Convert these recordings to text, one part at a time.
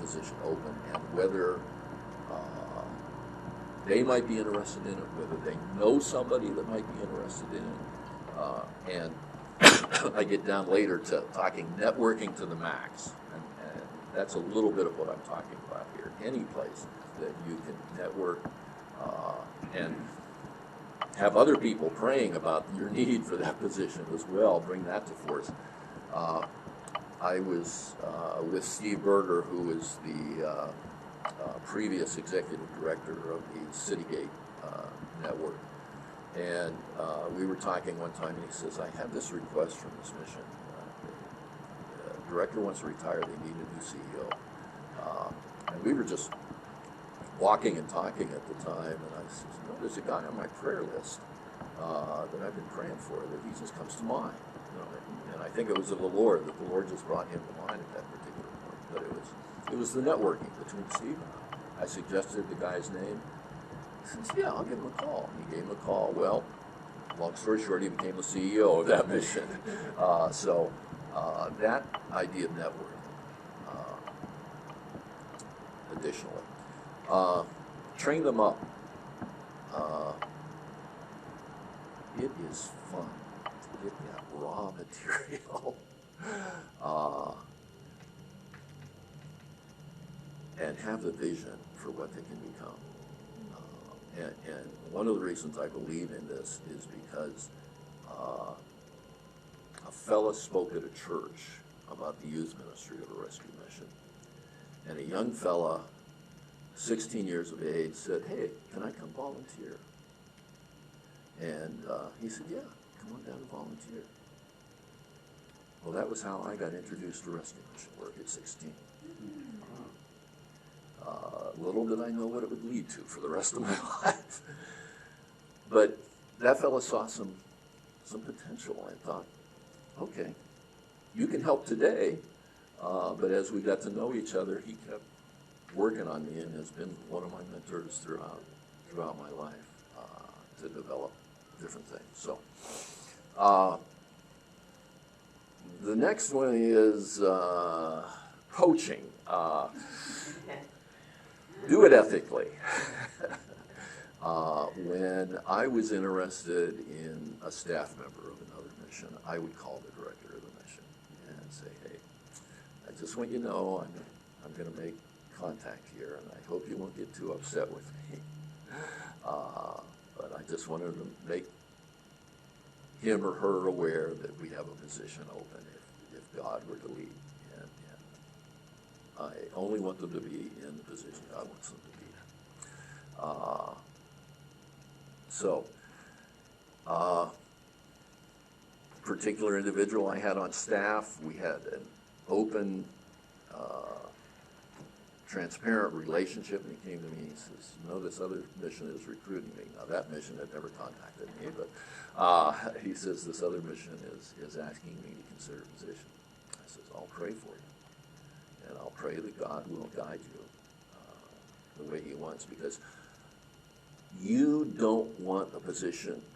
position open and whether they might be interested in it, whether they know somebody that might be interested in it. And I get down later to talking networking to the max. And that's a little bit of what I'm talking about here. Any place that you can network and have other people praying about your need for that position as well, bring that to force. I was with Steve Berger, who is the previous executive director of the Citygate network. And we were talking one time, and he says, I have this request from this mission. The director wants to retire, they need a new CEO. And we were just walking and talking at the time, and I said, no, there's a guy on my prayer list that I've been praying for, that he just comes to mind. You know, and I think it was of the Lord, that the Lord just brought him to mind at that particular point. But it was the networking between Steve and I. I suggested the guy's name. He says, yeah, I'll give him a call. He gave him a call. Well, long story short, he became the CEO of that mission. So that idea of networking, additionally. Train them up. It is fun to get that raw material and have the vision for what they can become. And one of the reasons I believe in this is because a fella spoke at a church about the youth ministry of a rescue mission. And a young fella, 16 years of age, said, hey, can I come volunteer? And he said, yeah, come on down and volunteer. Well, that was how I got introduced to rescue mission work at 16. Little did I know what it would lead to for the rest of my life. But that fellow saw some potential and thought, okay, you can help today. But as we got to know each other, he kept working on me and has been one of my mentors throughout my life to develop different things. So the next one is coaching. Do it ethically. When I was interested in a staff member of another mission, I would call the director of the mission and say, hey, I just want you to know I'm going to make contact here, and I hope you won't get too upset with me. But I just wanted to make him or her aware that we have a position open if God were to lead. And I only want them to be in the position God wants them to be in. Particular individual I had on staff, we had an open, transparent relationship, and he came to me and he says, this other mission is recruiting me. Now that mission had never contacted me, but he says, this other mission is asking me to consider a position. I says, I'll pray for you, and I'll pray that God will guide you the way he wants, because you don't want a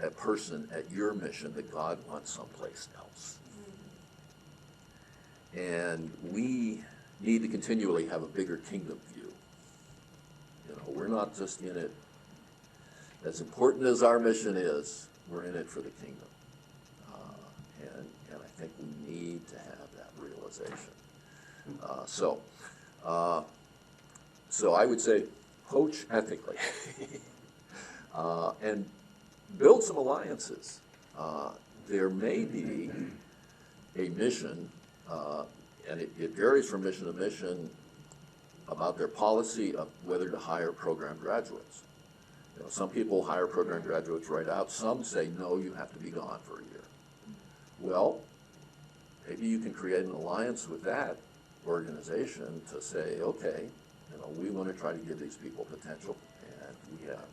person at your mission that God wants someplace else. And we need to continually have a bigger kingdom view. We're not just in it, as important as our mission is, we're in it for the kingdom. And I think we need to have that realization. So I would say, coach ethically. And build some alliances. There may be a mission, and it varies from mission to mission, about their policy of whether to hire program graduates. Some people hire program graduates right out. Some say, no, you have to be gone for a year. Well, maybe you can create an alliance with that organization to say, okay, we want to try to give these people potential, and we have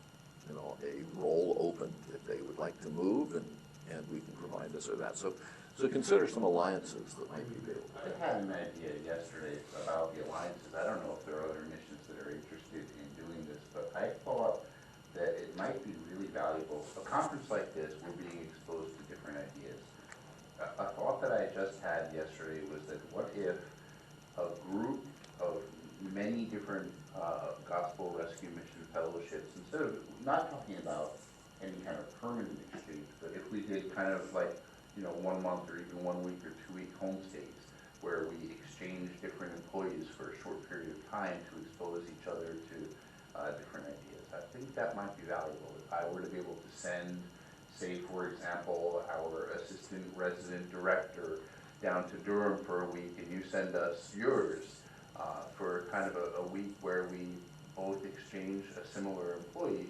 a role open if they would like to move, and we can provide this or that. So consider some alliances that might be available. I had an idea yesterday about the alliances. I don't know if there are other missions that are interested in doing this, but I thought that it might be really valuable. A conference like this, we're being exposed to different ideas. A thought that I just had yesterday was that what if a group of many different gospel rescue mission fellowships, instead of not talking about any kind of permanent exchange, but if we did kind of like, 1 month or even 1 week or 2 week homestays, where we exchange different employees for a short period of time to expose each other to different ideas. I think that might be valuable. If I were to be able to send, say for example, our assistant resident director down to Durham for a week, and you send us yours for kind of a week where we both exchange a similar employee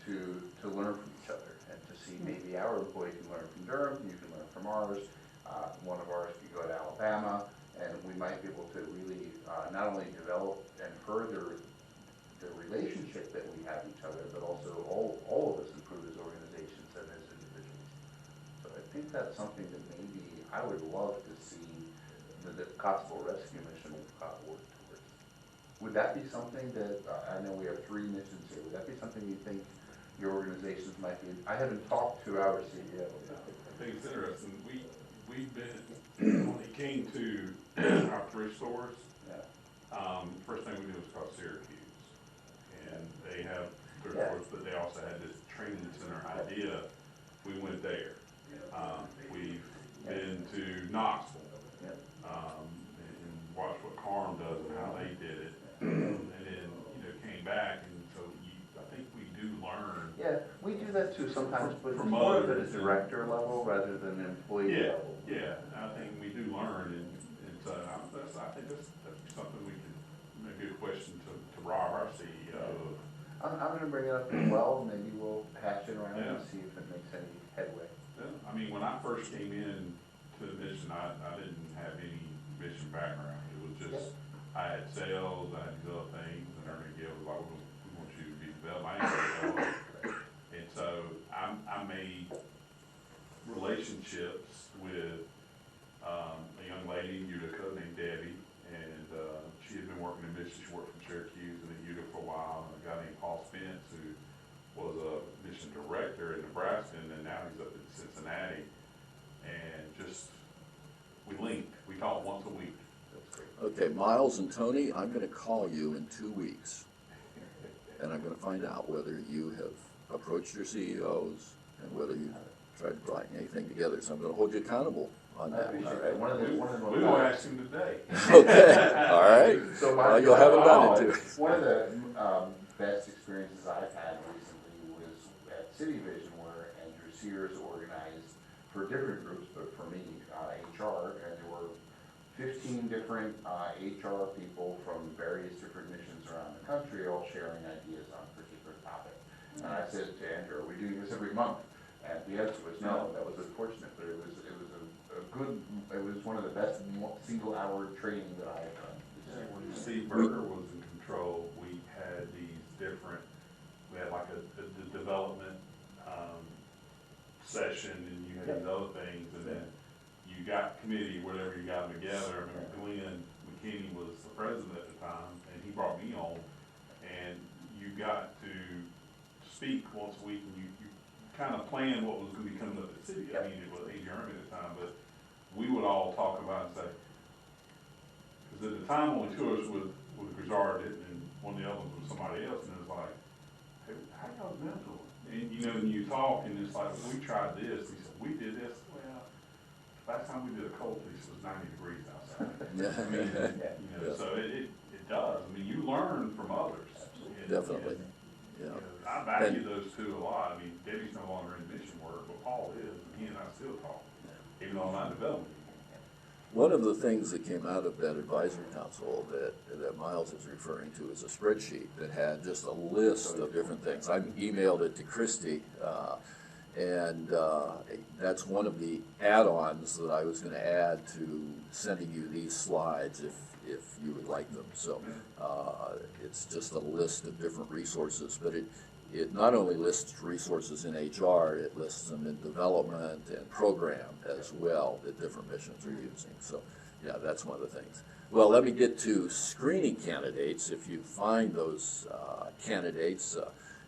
to learn from each other, and to see maybe our employee can learn from Durham, you can learn from ours, one of ours could go to Alabama, and we might be able to really not only develop and further the relationship that we have each other, but also all of us improve as organizations and as individuals. So I think that's something that maybe I would love to see the Gospel Rescue Mission work towards. Would that be something that, I know we have 3 missions here, would that be something you think your organizations might be? I haven't talked to our CEO. I think it's interesting. We've been, when it came to our thrift stores, first thing we did was called Syracuse. And they have thrift stores, but they also had this training center idea. We went there. We've been to Knoxville and watched what Carm does and how they did it. And then, came back, and so I think we do learn. Yeah, we do that too sometimes, but From more of it others. at director level rather than employee Yeah, level. yeah, I think we do learn, and so I think that's something we can, maybe a question to Rob, our CEO. I'm gonna bring it up as well, maybe we'll hash it around and Yeah. see if it makes any headway. Yeah, I mean, when I first came in to the mission, I didn't have any mission background. It was just, I had sales, I had these other things, and Ernie Gill was like, we want you to be developed. I ain't developed. And so I made relationships with a young lady in Utica named Debbie, and she had been working in mission. She worked from Syracuse and in Utica for a while, and a guy named Paul Spence, who was a mission director in Nebraska, and then now he's up in Cincinnati, and just, we linked. We talked once a week. That's great. Okay, Miles and Tony, I'm gonna call you in 2 weeks, and I'm gonna find out whether you have approached your CEOs and whether you tried to bring anything together, so I'm gonna hold you accountable on that. All All right. right. One of the We will ask him today. Okay, all right. So Well, you'll have it done in 2 weeks. One of the best experiences I've had recently was at City Vision, where Andrew Sears organized for different groups, but for me, HR, and there were 15 different HR people from various different missions around the country, all sharing ideas on a particular topic. And I said to Andrew, are we doing this every month? And the answer was no. That was unfortunate, but it was a good, it was one of the best single-hour training that I have done. When Steve Berger was in control, we had these different, we had like a development session, and you had these other things, and then you got committee, whatever you got them together. I mean, Glenn McKinney was the president at the time, and he brought me on, and you got to speak once a week, and you kind of planned what was going to be coming up at the city. I mean, it was AGRM at the time, but we would all talk about and say, because at the time only 2 of us was Grizzard, and one of the other ones was somebody else, and it was like, hey, how y'all mental? And and you talk, and it's like, we tried this. He said, we did this. Well, last time we did a cold piece, it was 90 degrees outside. I mean, Yeah. so it does. I mean, you learn from others. And, Definitely. and, Yeah. I value those two a lot. I mean, Debbie's no longer in mission work, but Paul is, and he and I still talk, even though I'm not developing. One of the things that came out of that advisory council that Miles is referring to is a spreadsheet that had just a list of different things. I emailed it to Christy, and that's one of the add-ons that I was going to add to sending you these slides if you would like them. So it's just a list of different resources, but it not only lists resources in HR, it lists them in development and program as well that different missions are using. So yeah, that's one of the things. Well, let me get to screening candidates. If you find those candidates,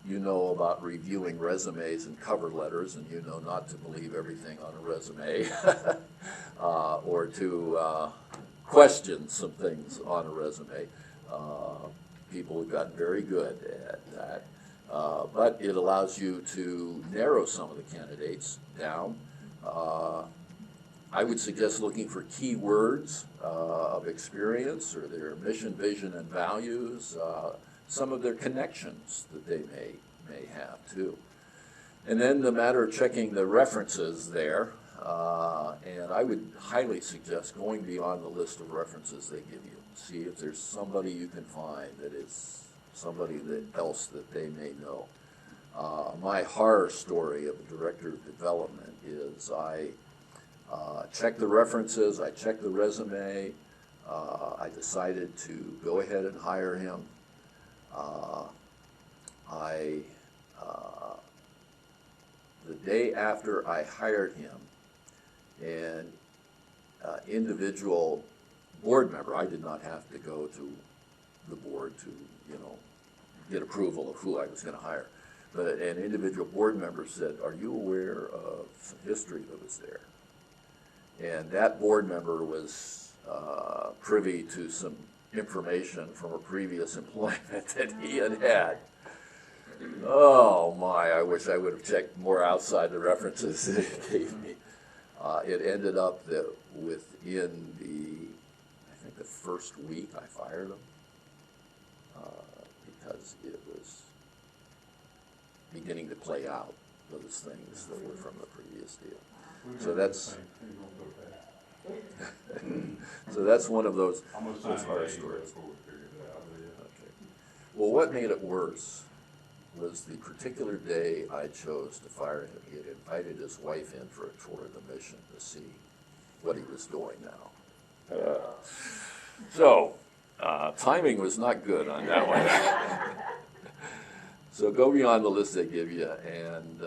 you know about reviewing resumes and cover letters, and you know not to believe everything on a resume or to question some things on a resume. People have gotten very good at that. But it allows you to narrow some of the candidates down. I would suggest looking for key words of experience, or their mission, vision, and values, some of their connections that they may have too. And then the matter of checking the references there, and I would highly suggest going beyond the list of references they give you. See if there's somebody you can find that is somebody else that they may know. My horror story of a director of development is I checked the references, I checked the resume, I decided to go ahead and hire him. The day after I hired him, an individual board member, I did not have to go to the board to, get approval of who I was going to hire, but an individual board member said, "Are you aware of some history that was there?" And that board member was privy to some information from a previous employment that he had had. Oh my, I wish I would have checked more outside the references that it gave me. It ended up that within I think the first week I fired him because it was beginning to play out, those things that were from the previous deal. So that's one of those horror stories. Okay. Well, what made it worse was the particular day I chose to fire him. He had invited his wife in for a tour of the mission to see what he was doing now. So timing was not good on that one. So go beyond the list they give you and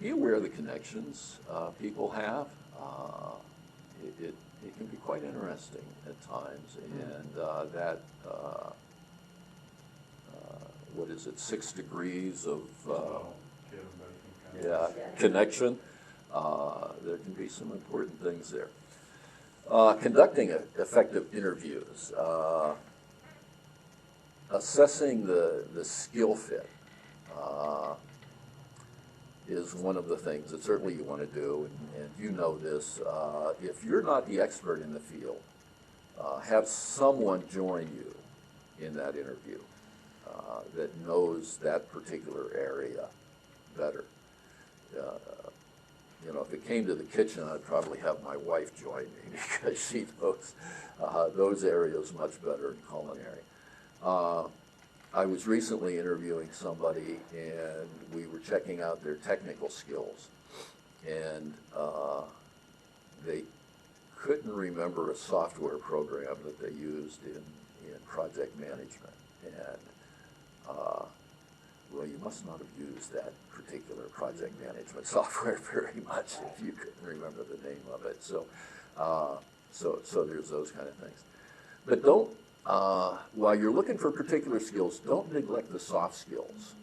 be aware of the connections people have. It can be quite interesting at times, and what is it, 6 degrees of connection. There can be some important things there. Conducting effective interviews, assessing the skill fit is one of the things that certainly you want to do, and you know this. If you're not the expert in the field, have someone join you in that interview that knows that particular area better. If it came to the kitchen, I'd probably have my wife join me because she knows those areas much better in culinary. I was recently interviewing somebody, and we were checking out their technical skills, and they couldn't remember a software program that they used in project management. And well, you must not have used that particular project management software very much if you couldn't remember the name of it. So there's those kind of things. But don't, while you're looking for particular skills, don't neglect the soft skills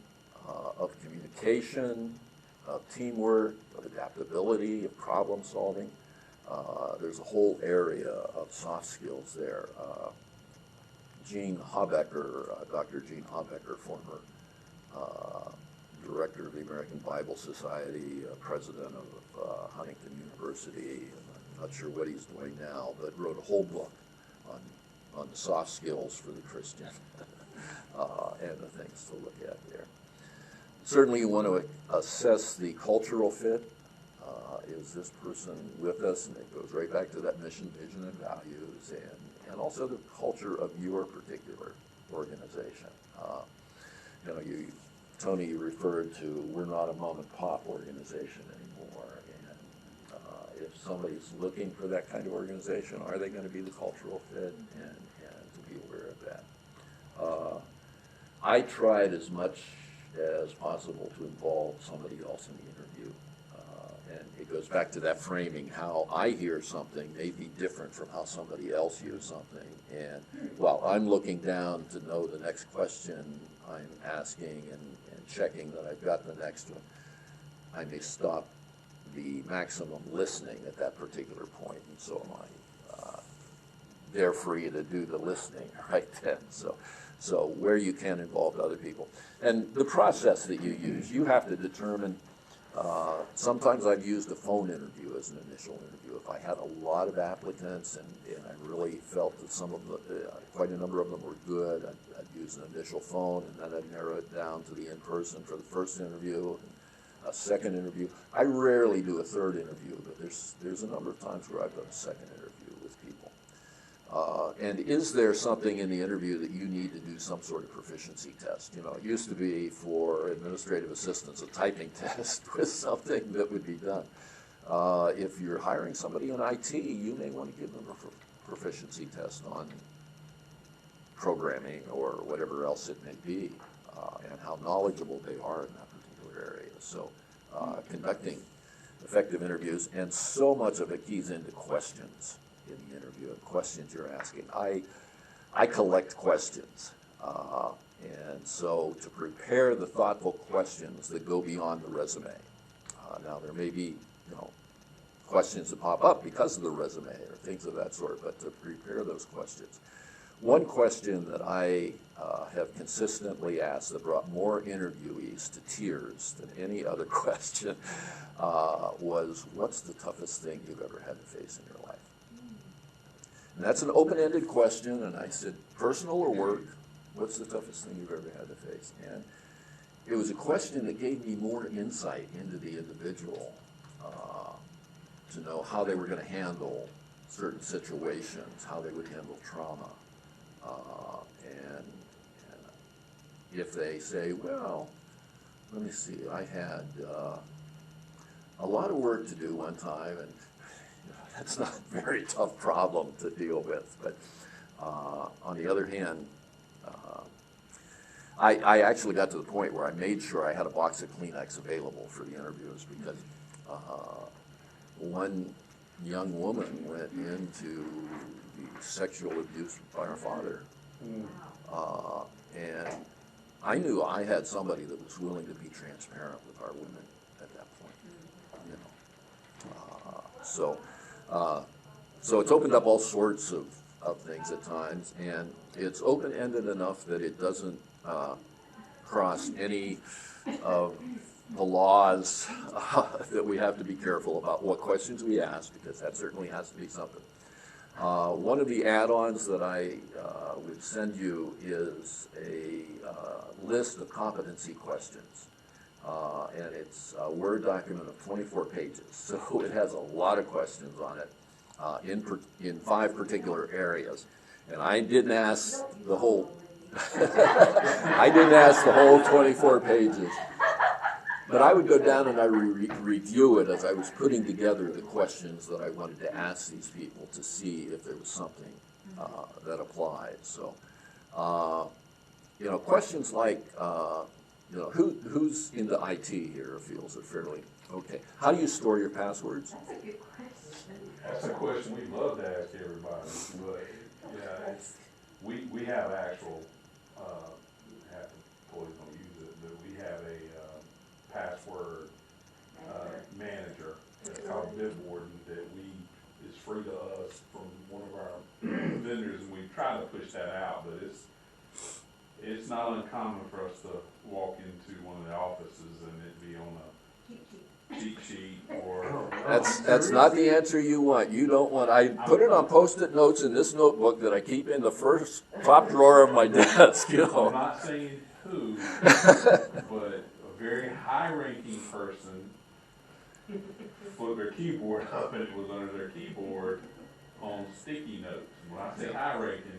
of communication, of teamwork, of adaptability, of problem solving. There's a whole area of soft skills there. Gene Habecker, Dr. Gene Habecker, former director of the American Bible Society, president of Huntington University, and I'm not sure what he's doing now, but wrote a whole book on the soft skills for the Christian and the things to look at there. Certainly you want to assess the cultural fit. Is this person with us? And it goes right back to that mission, vision, and values, and also the culture of your particular organization. Tony referred to, we're not a mom and pop organization anymore, and if somebody's looking for that kind of organization, are they going to be the cultural fit, and to be aware of that. I tried as much as possible to involve somebody else in the interview. And it goes back to that framing, how I hear something may be different from how somebody else hears something. And while I'm looking down to know the next question I'm asking and checking that I've got the next one, I may stop the maximum listening at that particular point, and so am I they're free to do the listening right then. So where you can involve other people. And the process that you use, you have to determine, sometimes I've used a phone interview as an initial interview. If I had a lot of applicants and I really felt that some of the, quite a number of them were good, I'd use an initial phone, and then I'd narrow it down to the in-person for the first interview, and a second interview. I rarely do a third interview, but there's a number of times where I've done a second interview with people. And is there something in the interview that you need to do some sort of proficiency test? You know, it used to be for administrative assistants a typing test with something that would be done. If you're hiring somebody in IT, you may want to give them a proficiency test on programming or whatever else it may be, and how knowledgeable they are in that particular area. So conducting effective interviews, and so much of it keys into questions in the interview and questions you're asking. I collect questions, and so to prepare the thoughtful questions that go beyond the resume. Now there may be, you know, questions that pop up because of the resume or things of that sort, but to prepare those questions. One question that I have consistently asked that brought more interviewees to tears than any other question was, what's the toughest thing you've ever had to face in your life? And that's an open-ended question, and I said, personal or work, what's the toughest thing you've ever had to face? And it was a question that gave me more insight into the individual, to know how they were going to handle certain situations, how they would handle trauma. And if they say, well, let me see, I had a lot of work to do one time, and that's not a very tough problem to deal with. But on the other hand, I actually got to the point where I made sure I had a box of Kleenex available for the interviews, because one young woman went into the sexual abuse by her father. And I knew I had somebody that was willing to be transparent with our women at that point. You know, so it's opened up all sorts of things at times, and it's open-ended enough that it doesn't cross any of the laws that we have to be careful about what questions we ask, because that certainly has to be something. One of the add-ons that I would send you is a list of competency questions. And it's a Word document of 24 pages. So it has a lot of questions on it in 5 particular areas. And I didn't ask the whole, I didn't ask the whole 24 pages. But I would go down and I would review it as I was putting together the questions that I wanted to ask these people to see if there was something that applied. So, you know, questions like, you know, who's into IT here feels it fairly okay. How do you store your passwords? That's a good question. That's a question we'd love to ask everybody, but yeah, we have actual, half the employees don't use it, but we have a password manager called Bitwarden that is free to us from one of our vendors, and we try to push that out, but it's not uncommon for us to walk into one of the offices and it be on a cheat sheet or That's not the answer you want. You don't want, I put it on Post-it notes in this notebook that I keep in the first top drawer of my desk, you know. I'm not saying who, but a very high-ranking person put their keyboard up, and it was under their keyboard on sticky notes. When I say high-ranking,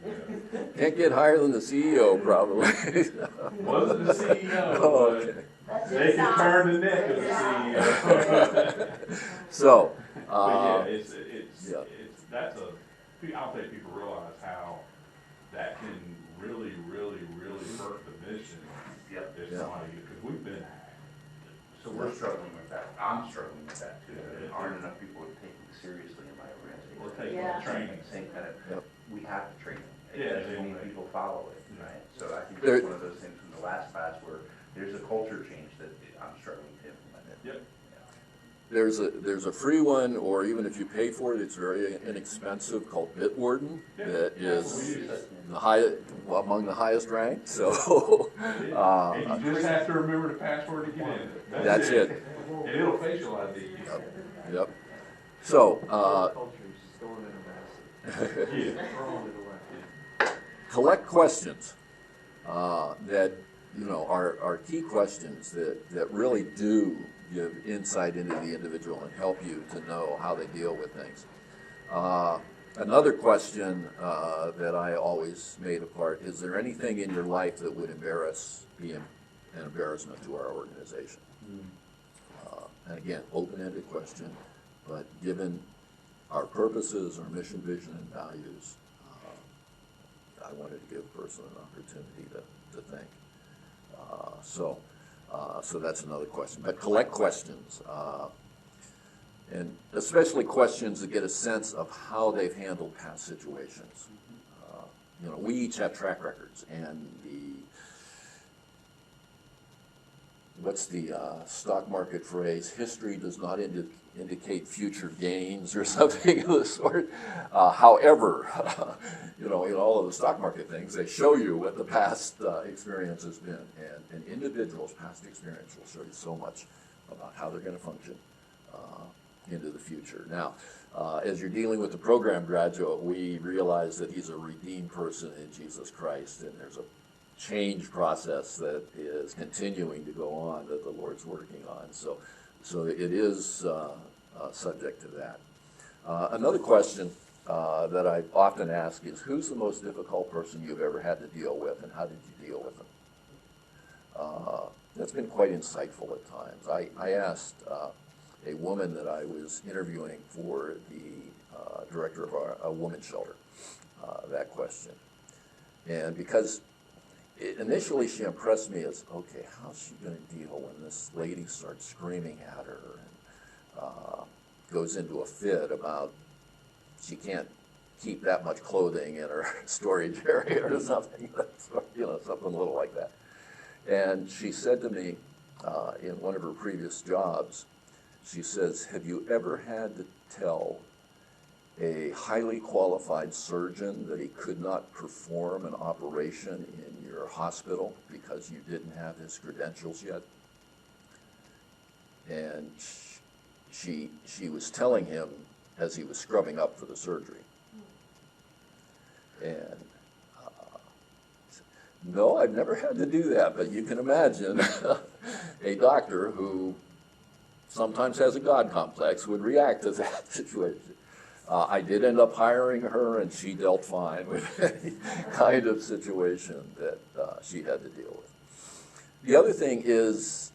yeah. Can't get higher than the CEO, probably. Wasn't the CEO, Oh, okay. but they can turn the neck of the CEO. So, But yeah, yeah. that's I don't think people realize how that can really hurt the mission. Yep. If Yeah. somebody, because we've been hacked. So we're struggling with that. I'm struggling with that too. There aren't enough people to take it seriously in my organization. We're taking Yeah. training. Same kind of, Yep. we have to train them. Yeah, Because only they- people follow it, right? So I think There- it's one of those things from the last class where there's a culture change that I'm struggling to implement. Yep. there's a free one, or even if you pay for it, it's very inexpensive, called Bitwarden, that is among the highest ranked. So And you just have to remember the password to get in. that's it. And it'll facial ID you. Yep. So Yeah. collect questions that are key questions that really do give insight into the individual and help you to know how they deal with things. Another question that I always made a part: is there anything in your life that would be an embarrassment to our organization? And again, open-ended question, but given our purposes, our mission, vision, and values, I wanted to give a person an opportunity to think. So that's another question. But collect questions, and especially questions that get a sense of how they've handled past situations. We each have track records, and what's the stock market phrase? History does not indicate future gains, or something of the sort. However, in all of the stock market things, they show you what the past experience has been, and an individual's past experience will show you so much about how they're going to function into the future. Now, as you're dealing with the program graduate, we realize that he's a redeemed person in Jesus Christ, and there's a change process that is continuing to go on that the Lord's working on. So it is subject to that. Another question that I often ask is, who's the most difficult person you've ever had to deal with, and how did you deal with them? That's been quite insightful at times. I asked a woman that I was interviewing for the director of a women's shelter that question. And because initially she impressed me as, okay, how's she going to deal when this lady starts screaming at her and goes into a fit about she can't keep that much clothing in her storage area or something, something a little like that. And she said to me in one of her previous jobs, she says, have you ever had to tell a highly qualified surgeon that he could not perform an operation in your hospital because you didn't have his credentials yet? And she was telling him as he was scrubbing up for the surgery. And no, I've never had to do that, but you can imagine a doctor who sometimes has a God complex would react to that situation. I did end up hiring her, and she dealt fine with any kind of situation that she had to deal with. The other thing is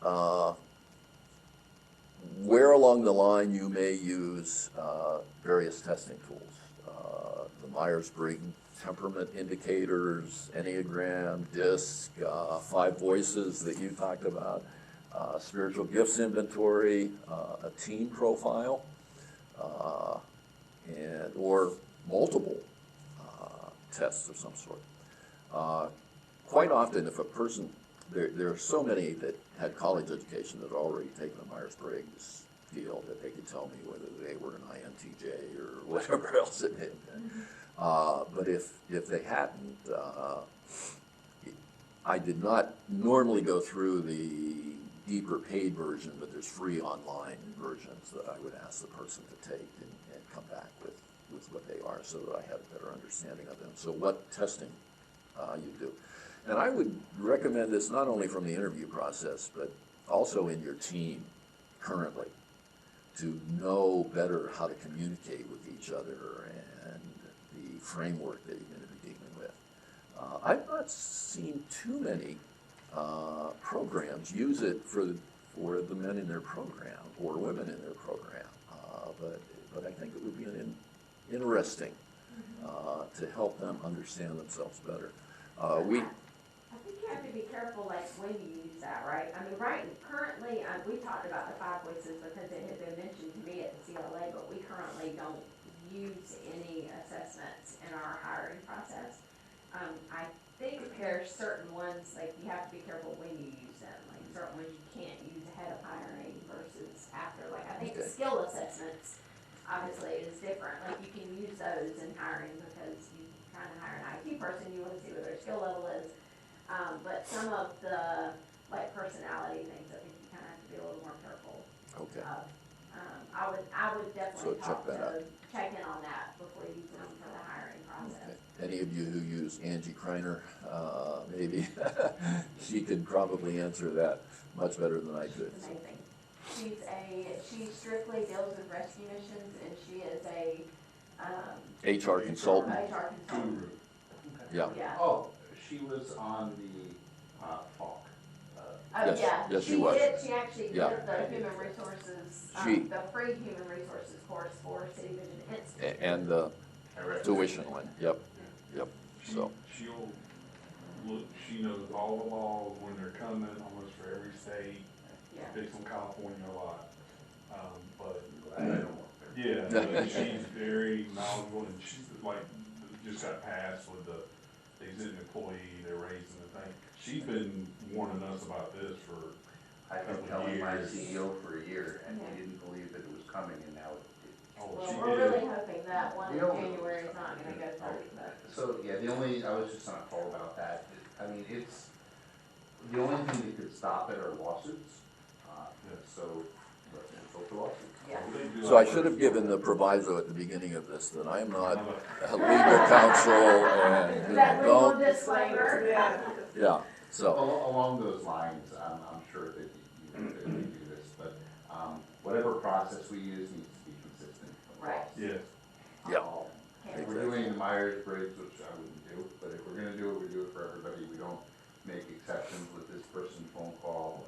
where along the line you may use various testing tools. The Myers-Briggs temperament indicators, Enneagram, DISC, 5 voices that you talked about, spiritual gifts inventory, a teen profile, or multiple tests of some sort. Quite often, if a person, there are so many that had college education that had already taken the Myers-Briggs deal that they could tell me whether they were an INTJ or whatever else it had been. But if they hadn't, I did not normally go through the deeper paid version, but there's free online versions that I would ask the person to take and come back with what they are, so that I had a better understanding of them. So what testing you do. And I would recommend this not only from the interview process, but also in your team currently, to know better how to communicate with each other and the framework that you're going to be dealing with. I've not seen too many programs use it for the men in their program or women in their program, but I think it would be interesting to help them understand themselves better. I think you have to be careful, like, when you use that, right? I mean, currently, we talked about the 5 voices because it had been mentioned to me at the CLA, but we currently don't use any assessments in our hiring process. I think there's certain ones, like, you have to be careful when you use them, like, certain ones you can't use ahead of hiring versus after, like, I think the Okay. skill assessments, obviously, is different, like, you can use those in hiring because you kind of hire an IT person, you wanna see what their skill level is, but some of the, like, personality things, I think you kind of have to be a little more careful Okay. of. I would definitely So check talk that out. check in on that before you use them for the hiring process. Any of you who use Angie Kreiner, maybe, she could probably answer that much better than I could. She's amazing. She strictly deals with rescue missions, and she is a, HR consultant, HR consultant. Guru. yeah. Yeah. Oh, she was on the, Falk. Yes, Yeah, yes, she was. She actually Yeah. did the human resources, She- the free human resources course for City Vision Institute. And the tuition one, yep, yep, so. She'll look, she knows all the laws when they're coming, almost for every state, Yeah. picks on California a lot. But, I don't work there. yeah, but she's very knowledgeable, and she's like, just got passed with the exempt employee, they're raising the thing. She's been warning us about this for I've been Couple telling my years. CEO for a year, and Yeah. he didn't believe that it was coming, and now it. Oh, Well, she we're did. really hoping that one in We don't- January is not gonna go through, but. So, yeah, I was just on a call about that. I mean, it's, the only thing that could stop it are lawsuits. So, let's go for lawsuits. Yeah. They do So I like should have work. given the proviso at the beginning of this, that I am not a legal counsel and, you That know, legal don't, disclaimer. yeah, so, Along those lines, I'm sure that that we do this, but whatever process we use needs to be consistent. Right. Yes. yeah. Okay. If we're doing the Myers-Briggs, which I wouldn't do, but if we're gonna do it, we do it for everybody. We don't make exceptions with this person's phone call.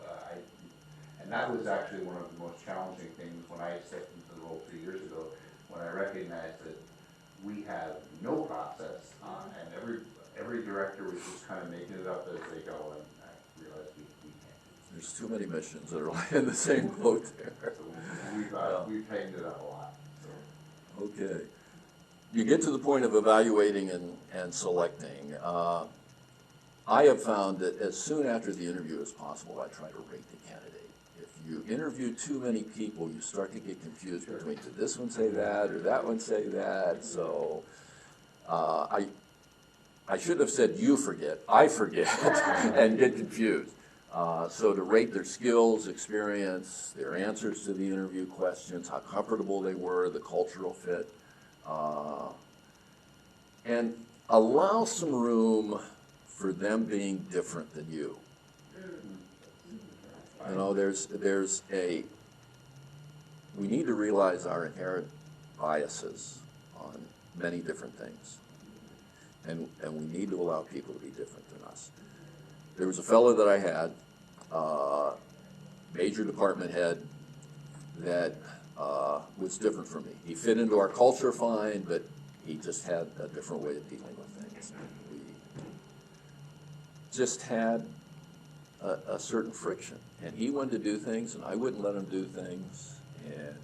And that was actually one of the most challenging things when I stepped into the role 2 years ago, when I recognized that we have no process, and every director was just kind of making it up as they go, and I realized we can't. There's too many missions that are in the same boat there. So we've tightened it up a lot, so. Okay. You get to the point of evaluating and selecting. I have found that as soon after the interview as possible, I try to rate the candidate. If you interview too many people, you start to get confused between, did this one say that or that one say that? So I should have said you forget, I forget, and get confused. So to rate their skills, experience, their answers to the interview questions, how comfortable they were, the cultural fit, and allow some room for them being different than you. You know, we need to realize our inherent biases on many different things. And we need to allow people to be different than us. There was a fellow that I had, major department head, that was different from me. He fit into our culture fine, but he just had a different way of dealing with things. We just had a certain friction. And he wanted to do things, and I wouldn't let him do things. And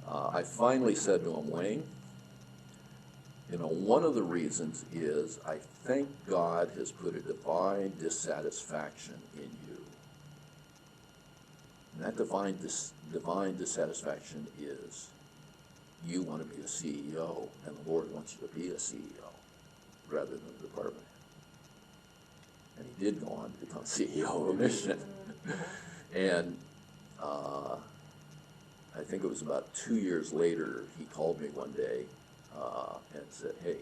I finally said to him, Wayne, you know, one of the reasons is I think God has put a divine dissatisfaction in you. And that divine dissatisfaction is you want to be a CEO, and the Lord wants you to be a CEO rather than a department head. And he did go on to become CEO of a mission. And I think it was about 2 years later, he called me one day and said, hey,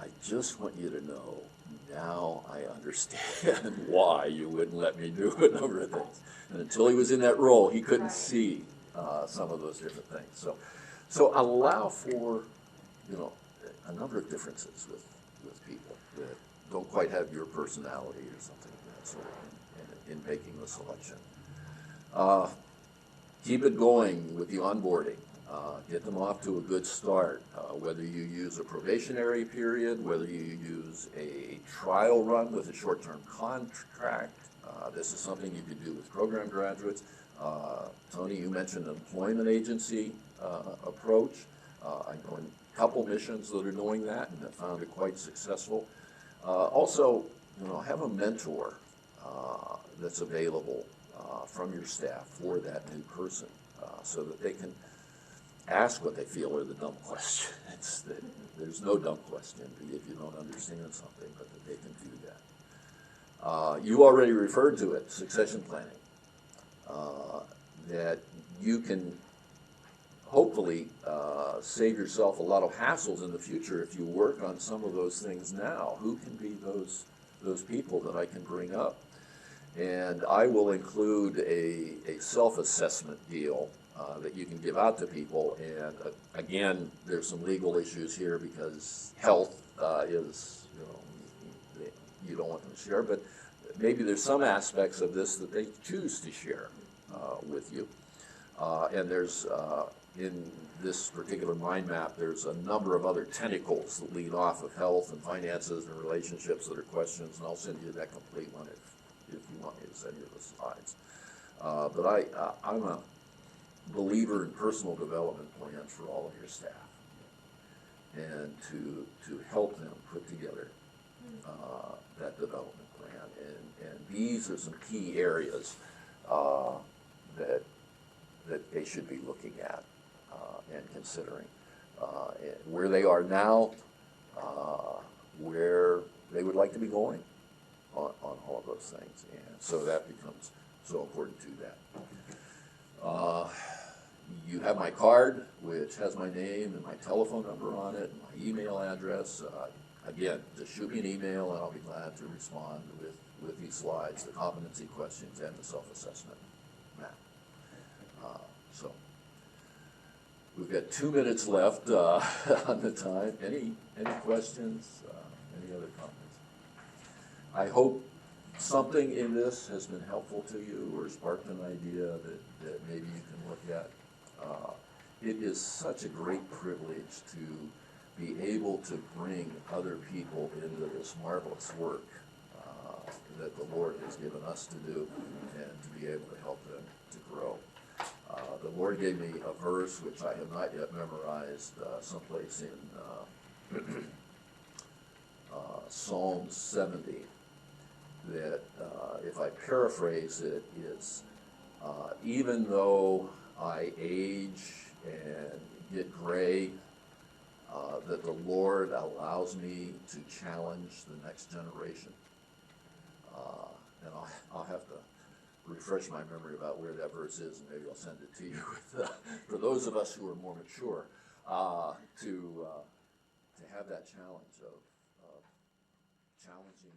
I just want you to know, now I understand why you wouldn't let me do a number of things. And until he was in that role, he couldn't see some of those different things. So allow for, you know, a number of differences with people that don't quite have your personality or something of that sort in making the selection. Keep it going with the onboarding. Get them off to a good start. Whether you use a probationary period, whether you use a trial run with a short-term contract, this is something you could do with program graduates. Tony, you mentioned an employment agency approach. I know in couple missions that are doing that and have found it quite successful. Also, have a mentor that's available from your staff for that new person, so that they can ask what they feel are the dumb questions. There's no dumb question if you don't understand something, but that they can do that. You already referred to it, succession planning. That you can hopefully save yourself a lot of hassles in the future if you work on some of those things now. Who can be those people that I can bring up? And I will include a self-assessment deal that you can give out to people. And again, there's some legal issues here because health is, you don't want them to share, but maybe there's some aspects of this that they choose to share with you. And there's, in this particular mind map, there's a number of other tentacles that lead off of health and finances and relationships that are questions, and I'll send you that complete one if you want me to send you the slides. But I'm a believer in personal development plans for all of your staff, and to help them put together that development plan. And these are some key areas that they should be looking at and considering. And where they are now, where they would like to be going on all of those things. And so that becomes so important to that. You have my card, which has my name and my telephone number on it, and my email address. Again, just shoot me an email and I'll be glad to respond with these slides, the competency questions and the self-assessment map. So we've got 2 minutes left on the time. Any questions? Any other comments? I hope something in this has been helpful to you or sparked an idea that maybe you can look at. It is such a great privilege to be able to bring other people into this marvelous work that the Lord has given us to do, and to be able to help them to grow. The Lord gave me a verse which I have not yet memorized, someplace in Psalm 70, that if I paraphrase it, is even though I age and get gray, that the Lord allows me to challenge the next generation. And I'll have to refresh my memory about where that verse is, and maybe I'll send it to you for those of us who are more mature, to have that challenge of challenging